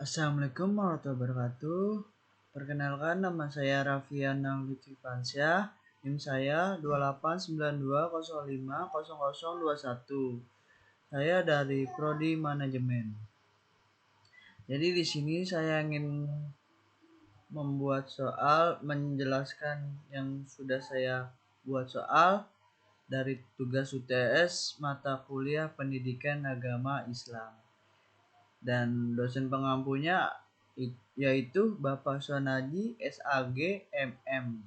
Assalamualaikum warahmatullahi wabarakatuh. Perkenalkan, nama saya Raffiana Lutfi Fansyah. NIM saya 2892050021. Saya dari Prodi Manajemen. Jadi di sini saya ingin membuat soal, menjelaskan yang sudah saya buat soal dari tugas UTS mata kuliah Pendidikan Agama Islam. Dan dosen pengampunya yaitu Bapak Sonaji SAG MM.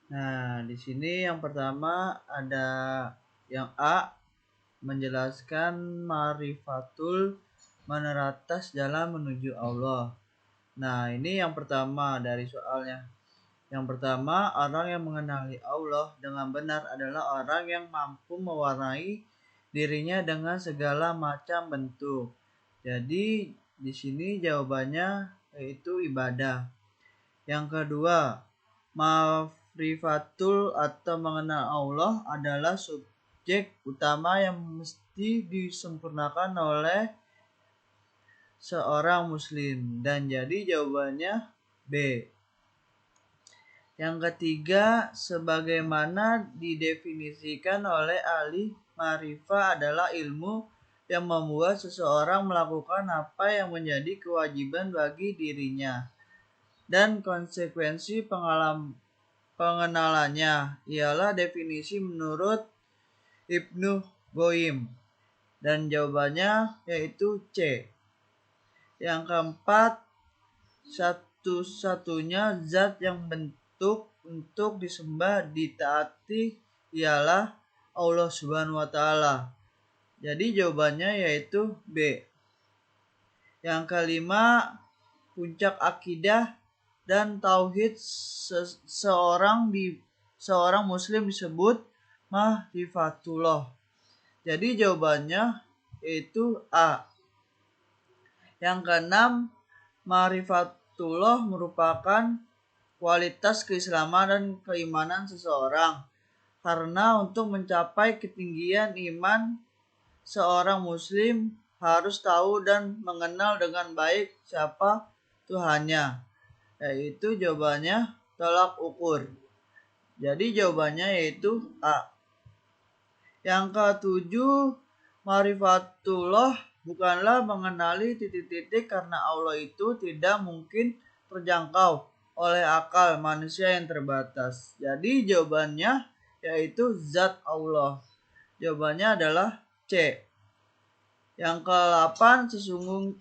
Nah, di sini yang pertama ada yang A, menjelaskan ma'rifatul meneratas jalan menuju Allah. Nah, ini yang pertama dari soalnya. Yang pertama, orang yang mengenali Allah dengan benar adalah orang yang mampu mewarnai dirinya dengan segala macam bentuk. Jadi di sini jawabannya yaitu ibadah. Yang kedua, ma'rifatul atau mengenal Allah adalah subjek utama yang mesti disempurnakan oleh seorang muslim, dan jadi jawabannya B. Yang ketiga, sebagaimana didefinisikan oleh ahli ma'rifah adalah ilmu yang membuat seseorang melakukan apa yang menjadi kewajiban bagi dirinya dan konsekuensi pengenalannya ialah definisi menurut Ibnu Qayyim, dan jawabannya yaitu C. Yang keempat, satu-satunya zat yang untuk disembah ditaati ialah Allah Subhanahu wa taala. Jadi jawabannya yaitu B. Yang kelima, puncak akidah dan tauhid seorang muslim disebut ma'rifatullah. Jadi jawabannya yaitu A. Yang keenam, ma'rifatullah merupakan kualitas keislaman dan keimanan seseorang, karena untuk mencapai ketinggian iman, seorang muslim harus tahu dan mengenal dengan baik siapa Tuhannya, yaitu jawabannya tolak ukur. Jadi jawabannya yaitu A. Yang ketujuh, ma'rifatullah bukanlah mengenali titik-titik, karena Allah itu tidak mungkin terjangkau oleh akal manusia yang terbatas. Jadi jawabannya yaitu zat Allah. Jawabannya adalah C. Yang ke-8,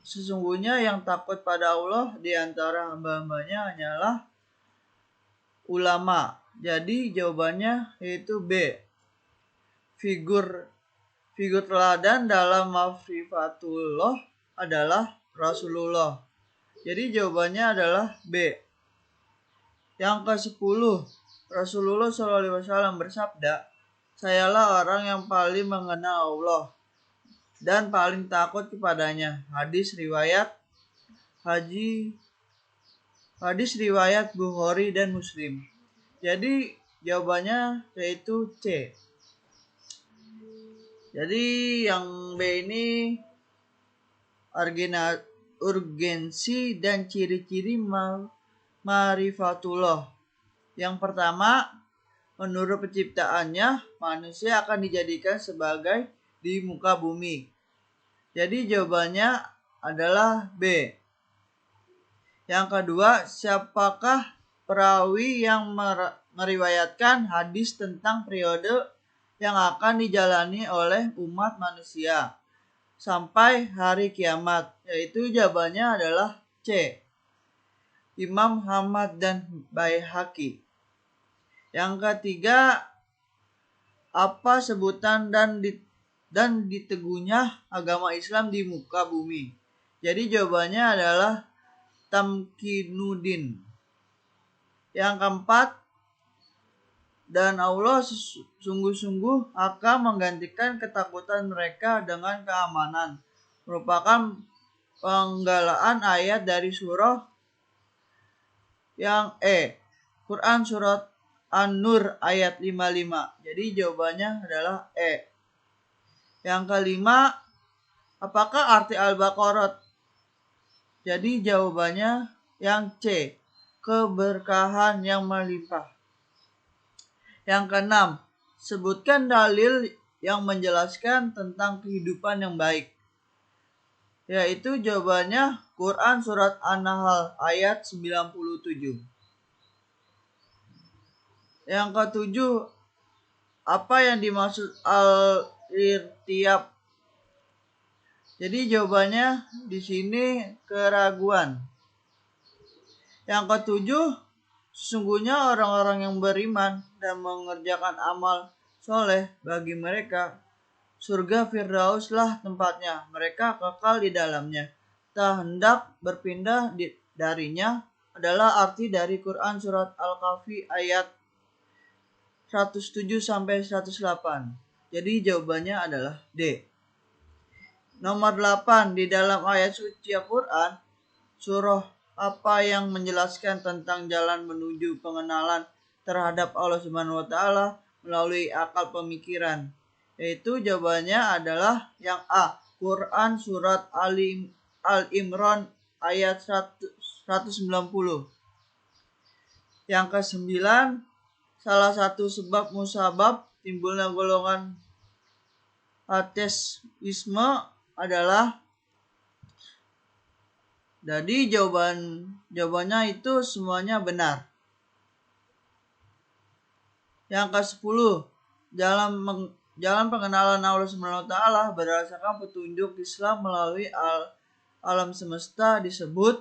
sesungguhnya yang takut pada Allah di antara hamba-hambanya hanyalah ulama. Jadi jawabannya yaitu B. Figur teladan dalam ma'rifatullah adalah Rasulullah. Jadi jawabannya adalah B. Yang ke-10, Rasulullah SAW bersabda, "Sayalah orang yang paling mengenal Allah dan paling takut kepadanya." Hadis riwayat Bukhari dan Muslim. Jadi jawabannya yaitu C. Jadi yang B ini urgensi dan ciri-ciri ma'rifatullah. Yang pertama, menurut penciptaannya, manusia akan dijadikan sebagai di muka bumi. Jadi jawabannya adalah B. Yang kedua, siapakah perawi yang meriwayatkan hadis tentang periode yang akan dijalani oleh umat manusia sampai hari kiamat? Yaitu jawabannya adalah C. Imam Ahmad dan Baihaqi. Yang ketiga, apa sebutan dan diteguhnya agama Islam di muka bumi? Jadi jawabannya adalah Tamkinuddin. Yang keempat, dan Allah sungguh-sungguh akan menggantikan ketakutan mereka dengan keamanan. Merupakan penggalaan ayat dari surah yang Quran surat An-Nur ayat 55. Jadi jawabannya adalah E. Yang kelima, Apakah arti Al-Baqarah? Jadi jawabannya yang C, keberkahan yang melimpah. Yang keenam, sebutkan dalil yang menjelaskan tentang kehidupan yang baik. Yaitu jawabannya Quran Surat An-Nahl ayat 97. Yang ketujuh, apa yang dimaksud al-irtiyab? Jadi jawabannya di sini keraguan. Yang ketujuh, sesungguhnya orang-orang yang beriman dan mengerjakan amal soleh, bagi mereka surga Firdauslah tempatnya, mereka kekal di dalamnya. Tak hendak berpindah darinya adalah arti dari Quran Surat Al-Kahfi ayat 107 sampai 108. Jadi jawabannya adalah D. Nomor 8, di dalam ayat suci Al-Quran, surah apa yang menjelaskan tentang jalan menuju pengenalan terhadap Allah Subhanahu wa taala melalui akal pemikiran? Yaitu jawabannya adalah yang A, Quran Surat Al-Imran ayat 190. Yang ke-9, salah satu sebab musabab timbulnya golongan ateisme adalah, jadi jawabannya itu semuanya benar. Yang ke-10, jalan pengenalan Allah Subhanahu wa taala berdasarkan petunjuk Islam melalui alam semesta disebut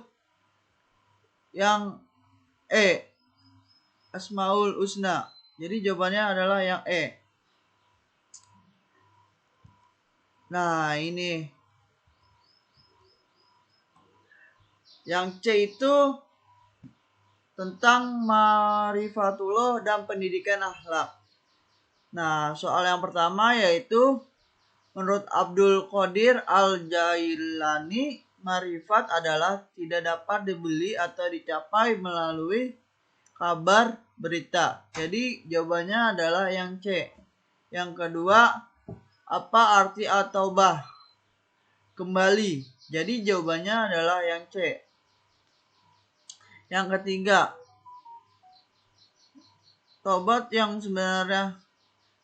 yang E, Asmaul Husna. Jadi jawabannya adalah yang E. Nah, ini yang C itu tentang ma'rifatullah dan pendidikan akhlak. Nah, soal yang pertama yaitu menurut Abdul Qadir Al-Jailani, ma'rifat adalah tidak dapat dibeli atau dicapai melalui kabar berita. Jadi jawabannya adalah yang C. Yang kedua, apa arti at-taubah? Kembali. Jadi jawabannya adalah yang C. Yang ketiga, tobat yang sebenarnya,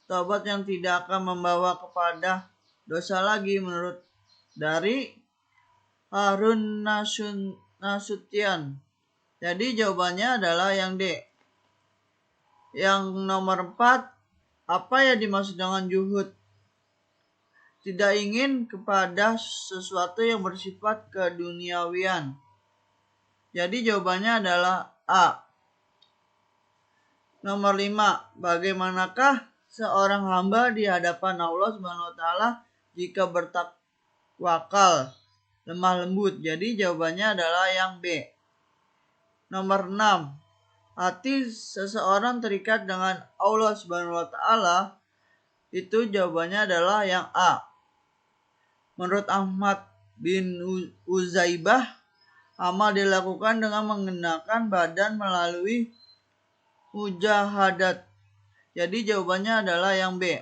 tobat yang tidak akan membawa kepada dosa lagi menurut dari Harun Nasution. Jadi jawabannya adalah yang D. Yang nomor 4, apa yang dimaksud dengan juhud? Tidak ingin kepada sesuatu yang bersifat keduniawian. Jadi jawabannya adalah A. Nomor 5, bagaimanakah seorang hamba di hadapan Allah Subhanahu wa taala jika bertakwakal, lemah lembut? Jadi jawabannya adalah yang B. Nomor 6, hati seseorang terikat dengan Allah Subhanahu wa taala, itu jawabannya adalah yang A. Menurut Ahmad bin Uzaibah, amal dilakukan dengan mengenakan badan melalui mujahadat. Jadi jawabannya adalah yang B.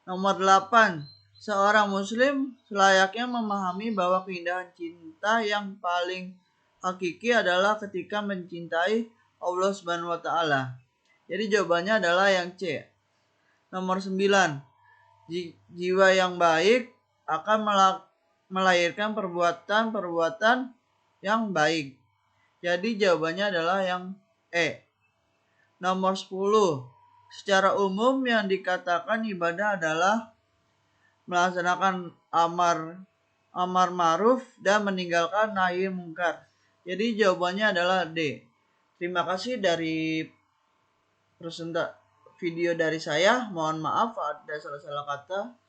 Nomor 8, seorang muslim selayaknya memahami bahwa keindahan cinta yang paling hakiki adalah ketika mencintai Allah Subhanahu wa taala. Jadi jawabannya adalah yang C. Nomor 9, jiwa yang baik akan melahirkan perbuatan-perbuatan yang baik. Jadi jawabannya adalah yang E. Nomor 10, secara umum yang dikatakan ibadah adalah melaksanakan amar ma'ruf dan meninggalkan nahi mungkar. Jadi jawabannya adalah D. Terima kasih dari video dari saya. Mohon maaf ada salah-salah kata.